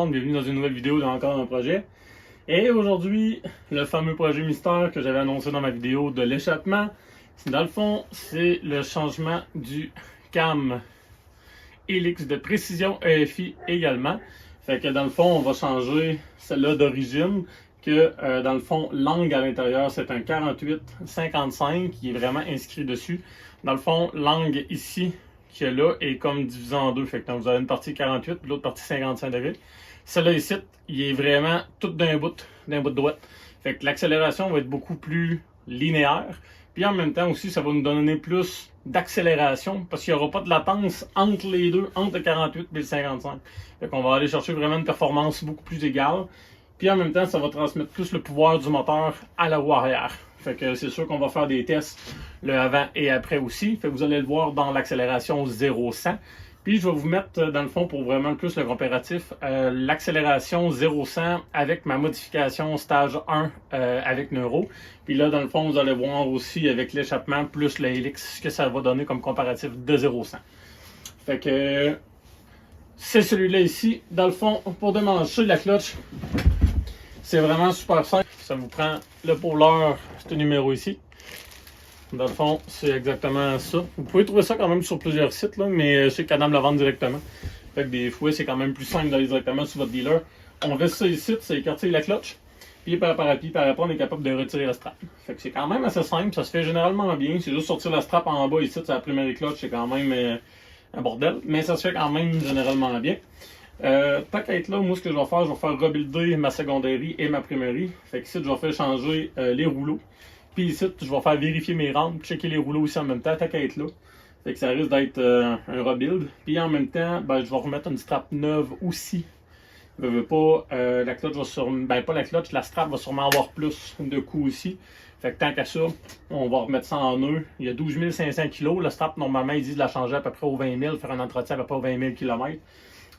monde, bienvenue dans une nouvelle vidéo de encore un projet. Et aujourd'hui, le fameux projet mystère que j'avais annoncé dans ma vidéo de l'échappement. Dans le fond, c'est le changement du cam Helix de précision EFI également. Fait que dans le fond, on va changer celle-là d'origine, que dans le fond, l'angle à l'intérieur, c'est un 48-55 qui est vraiment inscrit dessus. Dans le fond, l'angle ici, qu'il y a là, est comme divisé en deux. Fait que vous avez une partie 48 et l'autre partie 55 degrés. Celle-là ici, il est vraiment tout d'un bout droit. Fait que l'accélération va être beaucoup plus linéaire. Puis en même temps aussi, ça va nous donner plus d'accélération parce qu'il n'y aura pas de latence entre les deux, entre le 48 et le 55. Fait qu'on va aller chercher vraiment une performance beaucoup plus égale. Puis en même temps, ça va transmettre plus le pouvoir du moteur à la roue arrière. Fait que c'est sûr qu'on va faire des tests le avant et après aussi. Fait que vous allez le voir dans l'accélération 0-100. Puis je vais vous mettre dans le fond pour vraiment le plus le comparatif, l'accélération 0-100 avec ma modification stage 1 avec Neuro. Puis là, dans le fond, vous allez voir aussi avec l'échappement plus le Helix ce que ça va donner comme comparatif de 0-100. Fait que c'est celui-là ici. Dans le fond, pour démancher la clutch, c'est vraiment super simple. Ça vous prend le puller, ce numéro ici. Dans le fond, c'est exactement ça. Vous pouvez trouver ça quand même sur plusieurs sites, là, mais je sais qu'Adam le vend directement. Fait que des fois, c'est quand même plus simple d'aller directement sur votre dealer. On reste ça ici, c'est écarter la clutch. Puis par après, on est capable de retirer la strap. Fait que c'est quand même assez simple. Ça se fait généralement bien. C'est juste sortir la strap en bas ici, c'est la première clutch, c'est quand même un bordel. Mais ça se fait quand même généralement bien. Tant qu'à être là, moi ce que je vais faire rebuilder ma secondaire et ma primaire. Fait que ici, je vais faire changer les rouleaux. Puis ici, je vais faire vérifier mes rampes, checker les rouleaux aussi en même temps, tant qu'à être là. Fait que ça risque d'être un rebuild. Puis en même temps, je vais remettre une strap neuve aussi. Je veux pas, la clutch va sûrement, pas la clutch, la strap va sûrement avoir plus de coups aussi. Fait que tant qu'à ça, on va remettre ça en nœud. Il y a 12 500 kg. La strap, normalement, ils disent de la changer à peu près aux 20 000, faire un entretien à peu près aux 20 000 km.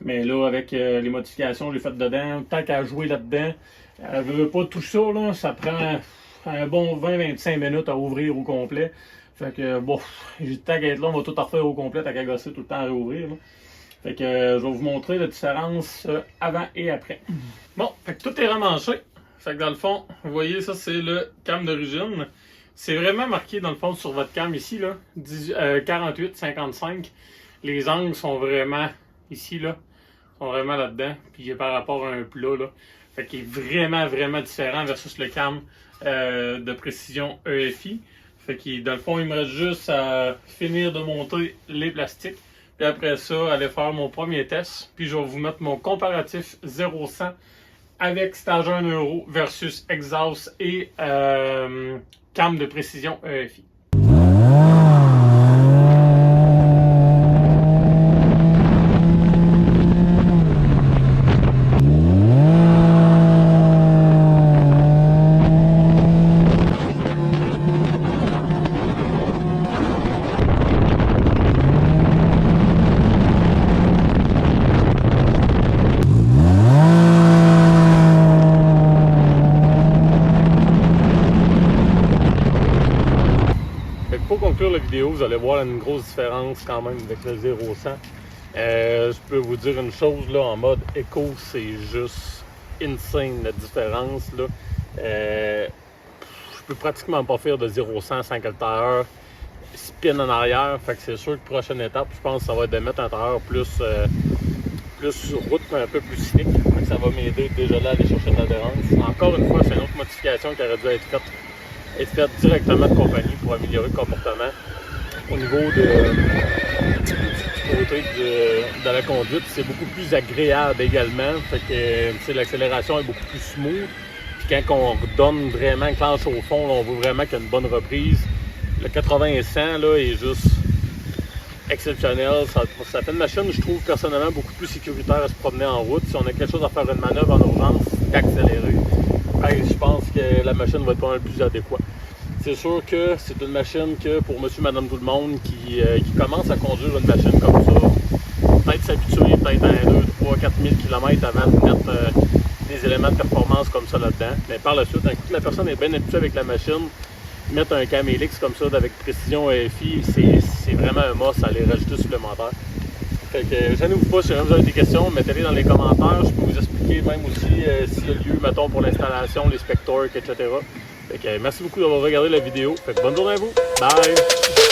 Mais là, avec les modifications que j'ai faites dedans, tant qu'à jouer là-dedans, je veux pas tout ça, là, ça prend un bon 20-25 minutes à ouvrir au complet. Fait que bon, tant qu'à être là, on va tout refaire au complet, tant qu'à gosser tout le temps à réouvrir. Là. Fait que je vais vous montrer la différence avant et après. Bon, fait que tout est remanché. Fait que dans le fond, vous voyez, ça c'est le cam d'origine. C'est vraiment marqué dans le fond sur votre cam ici, là, 48-55. Les angles sont vraiment ici, là, sont vraiment là-dedans. Puis par rapport à un plat, là. Fait qu'il est vraiment différent versus le cam de précision EFI. Fait que dans le fond, il me reste juste à finir de monter les plastiques. Puis après ça, aller faire mon premier test. Puis je vais vous mettre mon comparatif 0-100 avec stage 1 euro versus exhaust et cam de précision EFI. Pour conclure la vidéo, vous allez voir une grosse différence quand même avec le 0-100. Je peux vous dire une chose, là, en mode éco, c'est juste insane la différence. Là. Je peux pratiquement pas faire de 0-100 sans que le tailleur spin en arrière. Fait que c'est sûr que prochaine étape, je pense que ça va être de mettre un tailleur plus sur route, mais un peu plus cynique. Fait que ça va m'aider déjà là à aller chercher de l'adhérence. Encore une fois, c'est une autre modification qui aurait dû être faite directement de compagnie pour améliorer le comportement. Au niveau du côté de la conduite, c'est beaucoup plus agréable également. Fait que l'accélération est beaucoup plus smooth. Puis quand on redonne vraiment clenche au fond, là, on veut vraiment qu'il y ait une bonne reprise. Le 80-100 là, est juste exceptionnel. Ça fait une machine, je trouve personnellement, beaucoup plus sécuritaire à se promener en route. Si on a quelque chose à faire une manœuvre en urgence, qu'accélérer. Je pense que la machine va être pas mal plus adéquate. C'est sûr que c'est une machine que pour monsieur, madame, tout le monde qui commence à conduire une machine comme ça, peut-être s'habituer peut-être à 2, 3, 4 000 km avant de mettre des éléments de performance comme ça là-dedans. Mais par la suite, un coup que la personne est bien habituée avec la machine, mettre un cam Helix comme ça avec précision EFI, c'est vraiment un must à les rajouter supplémentaire. Fait que gênez-vous pas, si jamais vous avez des questions, mettez-les dans les commentaires. Je peux vous expliquer même aussi s'il y a lieu, mettons, pour l'installation, les spec torques, etc. Fait que merci beaucoup d'avoir regardé la vidéo. Fait que bonne journée à vous. Bye!